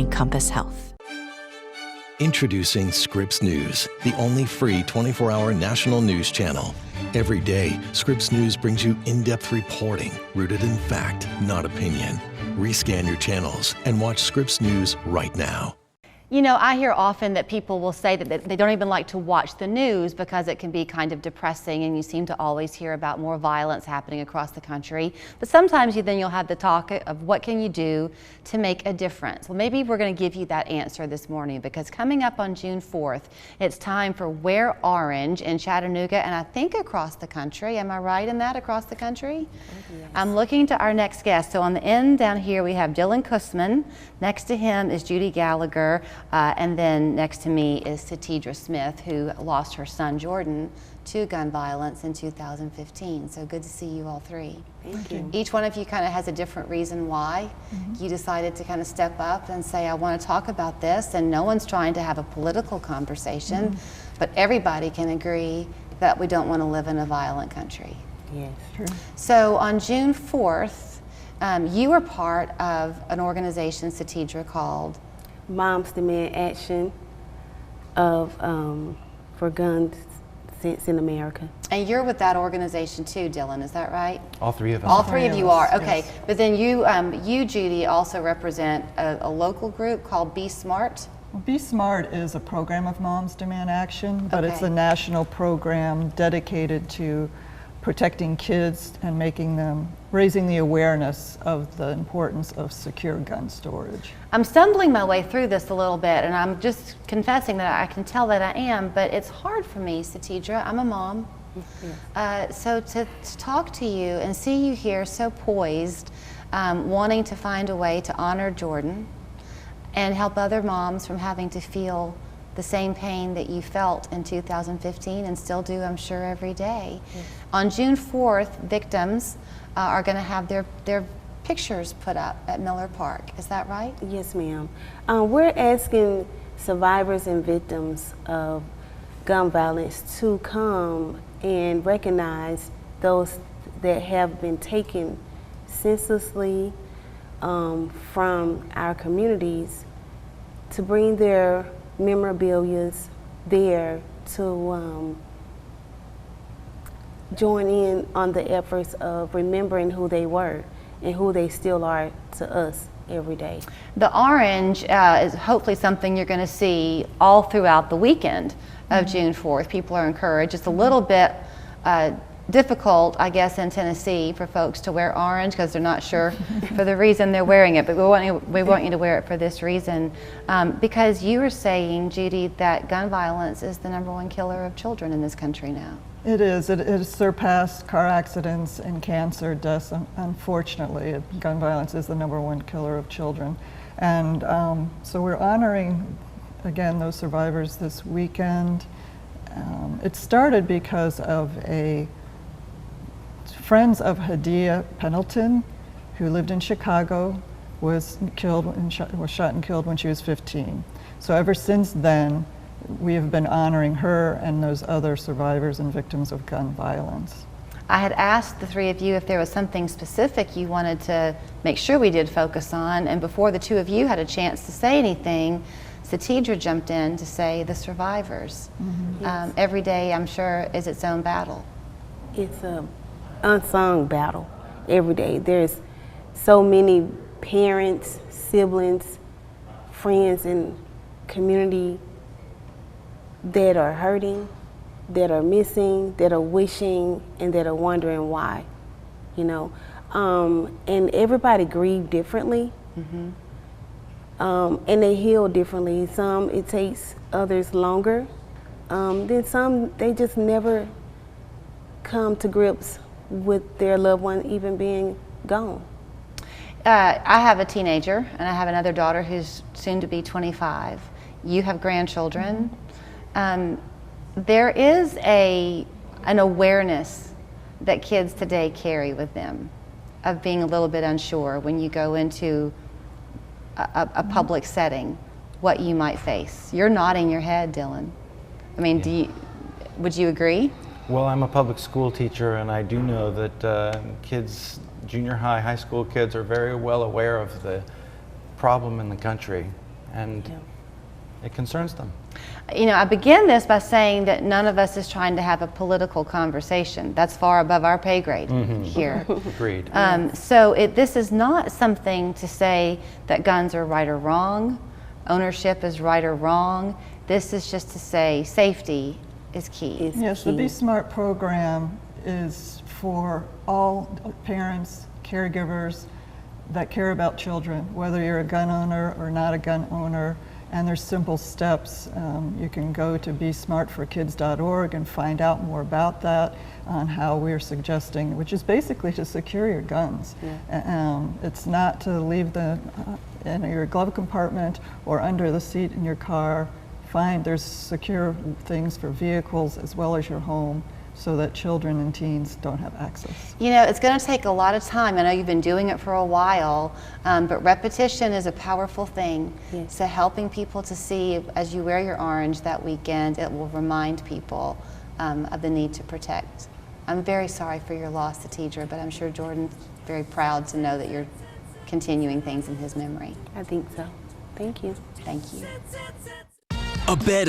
Encompass Health. Introducing Scripps News, the only free 24-hour national news channel. Every day, Scripps News brings you in-depth reporting rooted in fact, not opinion. Rescan your channels and watch Scripps News right now. You know, I hear often that people will say that they don't even like to watch the news because it can be kind of depressing, and you seem to always hear about more violence happening across the country. But sometimes you'll have the talk of what can you do to make a difference. Well, maybe we're going to give you that answer this morning, because coming up on June 4th, it's time for Wear Orange in Chattanooga and I think across the country. Am I right in that, across the country? Yes. I'm looking to our next guest. So on the end down here we have Dylan Kussman. Next to him is Judy Gallagher. And then next to me is Satedra Smith, who lost her son Jordan to gun violence in 2015. So good to see you all three. Thank you. Each one of you kind of has a different reason why you decided to kind of step up and say, I want to talk about this. And no one's trying to have a political conversation, but everybody can agree that we don't want to live in a violent country. Yes, true. So on June 4th, you were part of an organization, Satedra, called Moms Demand Action for Gun Sense in America. And you're with that organization too, Dylan, is that right? All three of us. All three of you are, okay. Yes. But then you, Judy, also represent a local group called Be Smart. Well, Be Smart is a program of Moms Demand Action, but it's Okay. a national program dedicated to protecting kids and raising the awareness of the importance of secure gun storage. I'm stumbling my way through this a little bit, and I'm just confessing that I can tell that I am, but it's hard for me, Satedra. I'm a mom. So to talk to you and see you here so poised, wanting to find a way to honor Jordan and help other moms from having to feel the same pain that you felt in 2015 and still do, I'm sure, every day. Yes. On June 4th, victims are going to have their pictures put up at Miller Park. Is that right? Yes, ma'am. We're asking survivors and victims of gun violence to come and recognize those that have been taken senselessly from our communities, to bring their memorabilia there to join in on the efforts of remembering who they were and who they still are to us every day. The orange is hopefully something you're going to see all throughout the weekend of June 4th. People are encouraged. It's a little bit difficult, I guess, in Tennessee for folks to wear orange because they're not sure for the reason they're wearing it, but we want you to wear it for this reason. Because you were saying, Judy, that gun violence is the #1 killer of children in this country now. It is. It has surpassed car accidents and cancer deaths. Unfortunately, gun violence is the #1 killer of children. And so we're honoring, again, those survivors this weekend. It started because of friends of Hadia Pendleton, who lived in Chicago, was shot and killed when she was 15. So ever since then, we have been honoring her and those other survivors and victims of gun violence. I had asked the three of you if there was something specific you wanted to make sure we did focus on, and before the two of you had a chance to say anything, Satedra jumped in to say the survivors. Yes. Every day, I'm sure, is its own battle. It's an unsung battle every day. There's so many parents, siblings, friends, and community that are hurting, that are missing, that are wishing, and that are wondering why, you know. And everybody grieve differently, and they heal differently. Some it takes, others longer. Then some, they just never come to grips with their loved one even being gone. I have a teenager, and I have another daughter who's soon to be 25. You have grandchildren. There is an awareness that kids today carry with them of being a little bit unsure when you go into a public setting, what you might face. You're nodding your head, Dylan. I mean, would you agree? Well, I'm a public school teacher, and I do know that kids, junior high, high school kids, are very well aware of the problem in the country. and it concerns them. You know, I begin this by saying that none of us is trying to have a political conversation. That's far above our pay grade here. Agreed. So this is not something to say that guns are right or wrong, ownership is right or wrong. This is just to say safety is key. Yes, the Be Smart program is for all parents, caregivers that care about children, whether you're a gun owner or not a gun owner. And there's simple steps. You can go to besmartforkids.org and find out more about that, on how we're suggesting, which is basically to secure your guns. It's not to leave them in your glove compartment or under the seat in your car. There's secure things for vehicles as well as your home, so that children and teens don't have access. You know, it's going to take a lot of time. I know you've been doing it for a while, but repetition is a powerful thing. Yes. So helping people to see, as you wear your orange that weekend, it will remind people of the need to protect. I'm very sorry for your loss, Satedra, but I'm sure Jordan's very proud to know that you're continuing things in his memory. I think so. Thank you. Thank you. A bed of